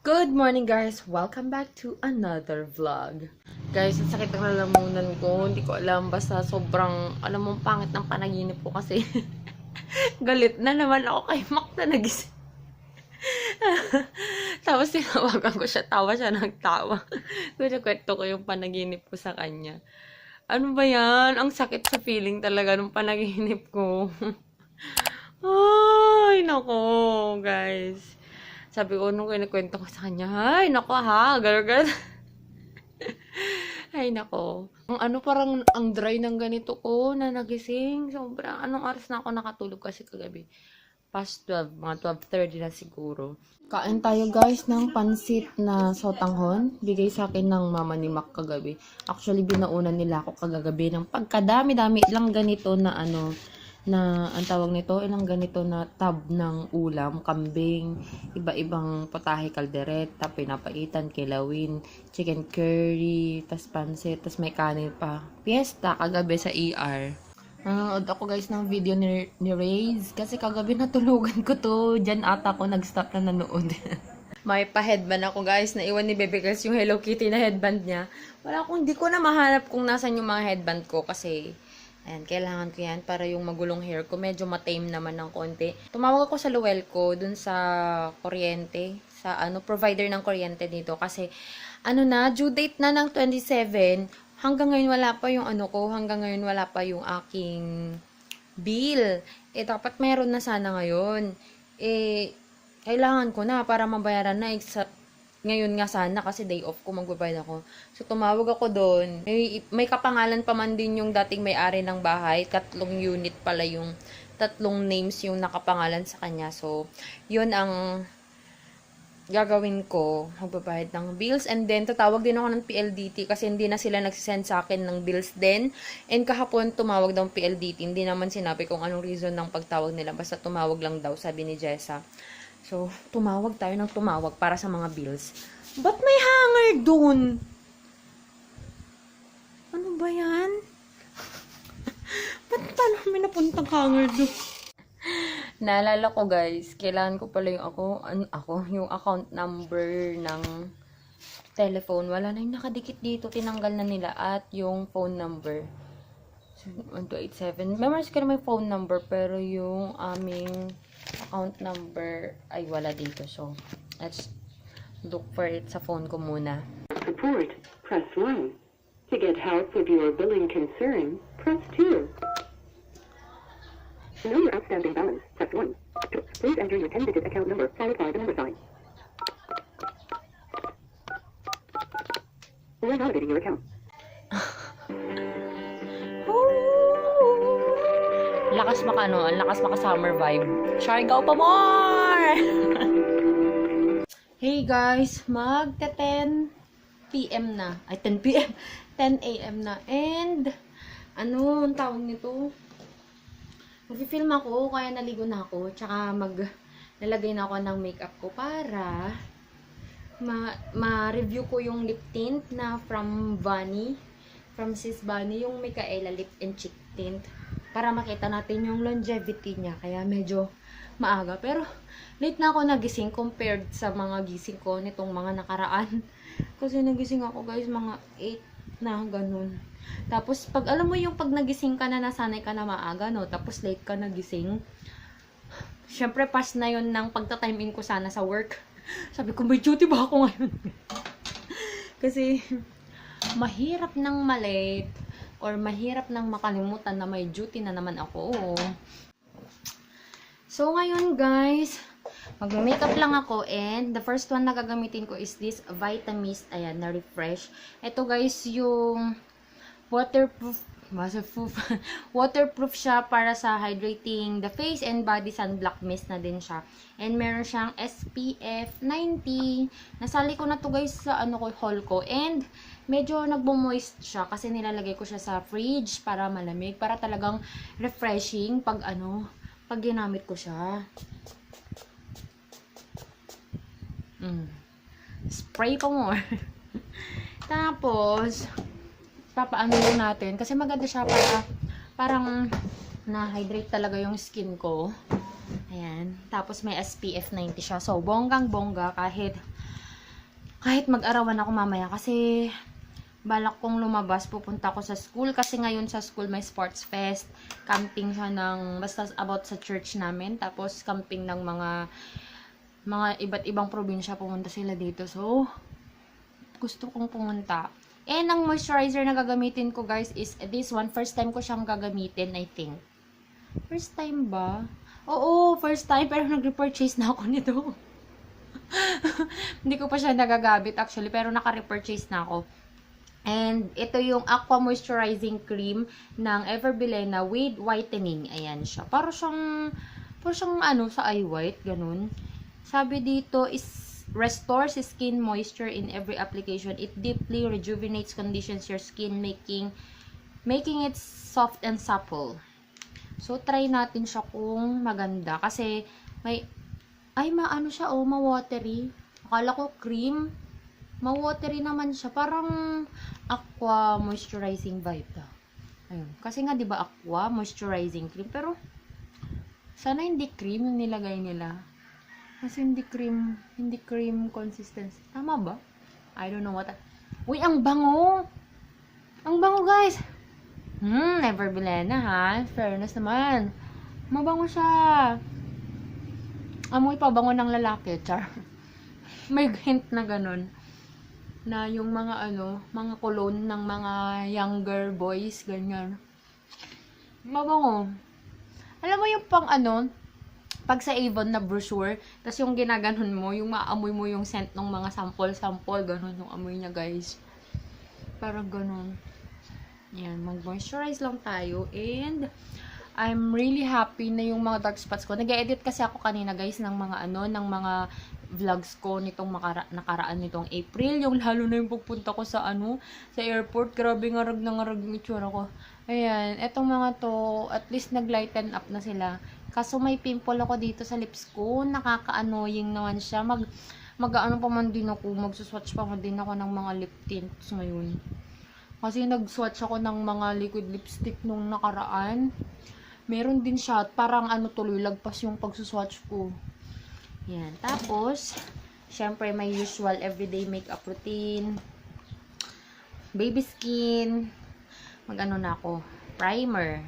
Good morning guys! Welcome back to another vlog. Guys, ang sakit ng lalamunan ko. Hindi ko alam. Basta sobrang, alam mo, pangit ng panaginip ko kasi galit na naman ako kay Mac na nagising. Tapos tinawagan ko siya. Tawa siya ng tawa. Kwento ko yung panaginip ko sa kanya. Ano ba yan? Ang sakit sa feeling talaga ng panaginip ko. Ay, nako, guys. Sabi ko, nung kinikwento ko sa kanya, ay, nako ha, gano'n. Ay, nako. Ang ano, parang ang dry ng ganito ko na nagising. Sobrang, anong oras na ako nakatulog kasi kagabi? Past 12, mga 12:30 na siguro. Kain tayo guys ng pansit na sotanghon. Bigay sa akin ng mama ni Mac kagabi. Actually, binaunan nila ako kagabi ng pagkadami-dami lang ganito na ano, na ang tawag nito, ilang ganito na tab ng ulam, kambing, iba-ibang potahe, kaldereta, pinapaitan, kilawin, chicken curry, tas pansit, tas may kanin pa. Fiesta kagabi sa ER. Nanonood ako guys ng video ni Rayz kasi kagabi natulugan ko to. Diyan ata ako nag-stop na nanood. May pa-headband ako guys. Naiwan ni Bebe guys yung Hello Kitty na headband niya. Hindi ko na mahanap kung nasan yung mga headband ko kasi ayan, kailangan ko yan para yung magulong hair ko. Medyo matame naman ng konti. Tumawag ako sa Luwel ko dun sa kuryente. Sa provider ng kuryente dito. Kasi, due date na ng 27. Hanggang ngayon wala pa yung hanggang ngayon wala pa yung aking bill. Dapat meron na sana ngayon. Kailangan ko na para mabayaran na ngayon nga sana kasi day off ko, magbabayad ako. So, tumawag ako doon. May kapangalan pa man din yung dating may-ari ng bahay. 3 unit pala yung 3 names yung nakapangalan sa kanya. So, yun ang gagawin ko. Magbabayad ng bills. And then, tatawag din ako ng PLDT kasi hindi na sila nagsisend sa akin ng bills din. And kahapon, tumawag daw ng PLDT. Hindi naman sinabi kung anong reason ng pagtawag nila. Basta tumawag lang daw, sabi ni Jessa. So, tumawag tayo ng tumawag para sa mga bills. Ba't may hanger dun? Ano ba yan? Ba't paano may napuntang hanger dun? Naalala ko guys, kailangan ko pala yung account number ng telephone. Wala na yung nakadikit dito, tinanggal na nila at yung phone number. 1287. Memorize ko na may phone number pero yung aming account number ay wala dito. So, let's look for it sa phone ko muna. Support, press 1. To get help with your billing concern, press 2. To know your outstanding balance, press 1. Please enter your 10-digit account number followed by the number sign. We're validating your account. Lakas maka summer vibe. Shy, go pa more! Hey guys, magte 10 PM na. Ay, 10 PM. 10 AM na. And, ang tawag nito? Mag-film ako, kaya naligo na ako. Tsaka nalagay na ako ng makeup ko para ma-review ko yung lip tint na from Sis Bunny, yung Micaela lip and cheek tint. Para makita natin yung longevity niya. Kaya medyo maaga. Pero, late na ako nagising compared sa mga gising ko nitong mga nakaraan. Kasi nagising ako guys, mga 8 na, ganun. Tapos, pag nagising ka na, nasanay ka na maaga, no? Tapos, late ka nagising. Syempre, pass na yun ng pagta-time in ko sana sa work. Sabi ko, may duty ba ako ngayon? Kasi, mahirap nang malate or mahirap nang makalimutan na may duty na naman ako. So, ngayon guys, mag-makeup lang ako and the first one na gagamitin ko is this Vitamist, ayan, na refresh. Ito guys, yung waterproof siya para sa hydrating the face and body sunblock mist na din siya. And meron siyang SPF 90. Nasali ko na to guys sa haul ko and medyo nagbo-moist siya kasi nilalagay ko siya sa fridge para malamig, para talagang refreshing pag ginamit ko siya. Spray pa more. Tapos papaano natin kasi maganda siya para parang na-hydrate talaga yung skin ko. Ayan. Tapos may SPF 90 siya. So, bonggang-bongga kahit kahit mag-arawan ako mamaya kasi balak kong lumabas, pupunta ako sa school kasi ngayon sa school may sports fest, camping siya ng, basta about sa church namin, tapos camping ng mga iba't ibang probinsya, pumunta sila dito, so gusto kong pumunta. And ang moisturizer na gagamitin ko guys is this one, first time ko siyang gagamitin, I think. First time ba? Oo, first time, pero nag-repurchase na ako nito. Hindi ko pa siya nagagamit actually, pero naka-repurchase na ako. And ito yung Aqua Moisturizing Cream ng Everbilena with whitening. Ayan siya. Para siyang ano, sa eye white, ganun. Sabi dito is restores skin moisture in every application. It deeply rejuvenates, conditions your skin, making it soft and supple. So try natin siya kung maganda kasi maano siya, oh, ma-watery. Akala ko cream. Ma-watery naman siya. Parang aqua moisturizing vibe daw. Ayun. Kasi nga, di ba, aqua moisturizing cream. Pero, sana hindi cream yung nilagay nila. Kasi hindi cream consistency. Tama ba? I don't know what. Uy, ang bango! Ang bango, guys! Everbilena, ha? Fairness naman. Mabango siya. Amoy pa bango ng lalaki, char. May hint na ganun. Na yung mga mga cologne ng mga younger boys, ganyan. Mabango. Alam mo yung pag sa Avon na brochure, tas yung ginaganon mo, yung maamoy mo yung scent ng mga sample, ganun yung amoy niya, guys. Parang ganun. Yan, mag-moisturize lang tayo. And, I'm really happy na yung mga dark spots ko. Nag-edit kasi ako kanina, guys, ng mga ng mga vlogs ko nitong nakaraan nitong April, yung lalo na yung pagpunta ko sa sa airport, grabe ngarag na ngarag yung itsura ko. Ayan, etong mga to, at least nag-lighten up na sila. Kaso may pimple ako dito sa lips ko, nakaka-annoying naman siya. Mag-ano pa man din ako, magsuswatch pa man din ako ng mga lip tints ngayon. Kasi nag-swatch ako ng mga liquid lipstick nung nakaraan. Meron din siya, parang tuloy, lagpas yung pagsuswatch ko. Yan. Tapos, syempre, may usual everyday makeup routine. Baby skin. Mag-ano na ako. Primer.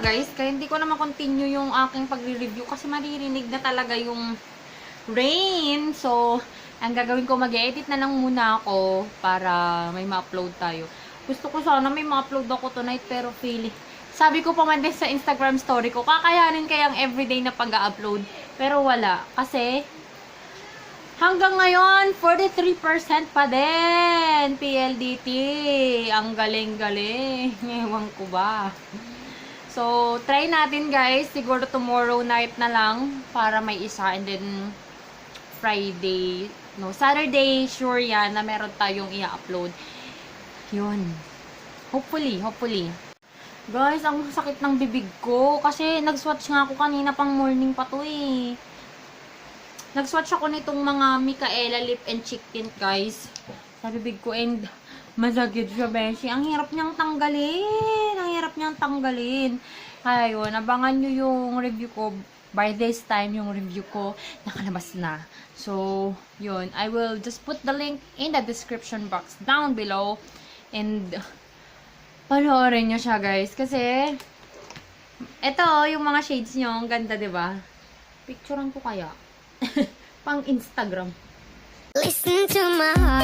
Guys, kaya hindi ko na ma-continue yung aking pagre-review kasi maririnig na talaga yung rain. So, ang gagawin ko, mag-edit na lang muna ako para may ma-upload tayo. Gusto ko sana may ma-upload ako tonight pero sabi ko pa man din sa Instagram story ko, kakayanin kayang everyday na pag-upload. Pero wala. Kasi, hanggang ngayon, 43% pa din PLDT. Ang galing-galing. Ewan ko ba. So, try natin guys. Siguro tomorrow night na lang para may isa. And then, Saturday, sure yan na meron tayong i-upload. Yun. Hopefully. Guys, ang sakit ng bibig ko. Kasi nag-swatch nga ako kanina pang morning pa to eh. Nag-swatch ako nitong mga Micaela lip and cheek tint guys. Sa bibig ko and masagid siya, beshi. Ang hirap niyang tanggalin. Ayun, abangan nyo yung review ko. By this time, yung review ko nakalabas na. So, yun. I will just put the link in the description box down below. And, panoorin nyo siya, guys. Kasi, ito, yung mga shades nyo, ang ganda, diba? Picturean ko kaya. Pang Instagram. Listen to my heart.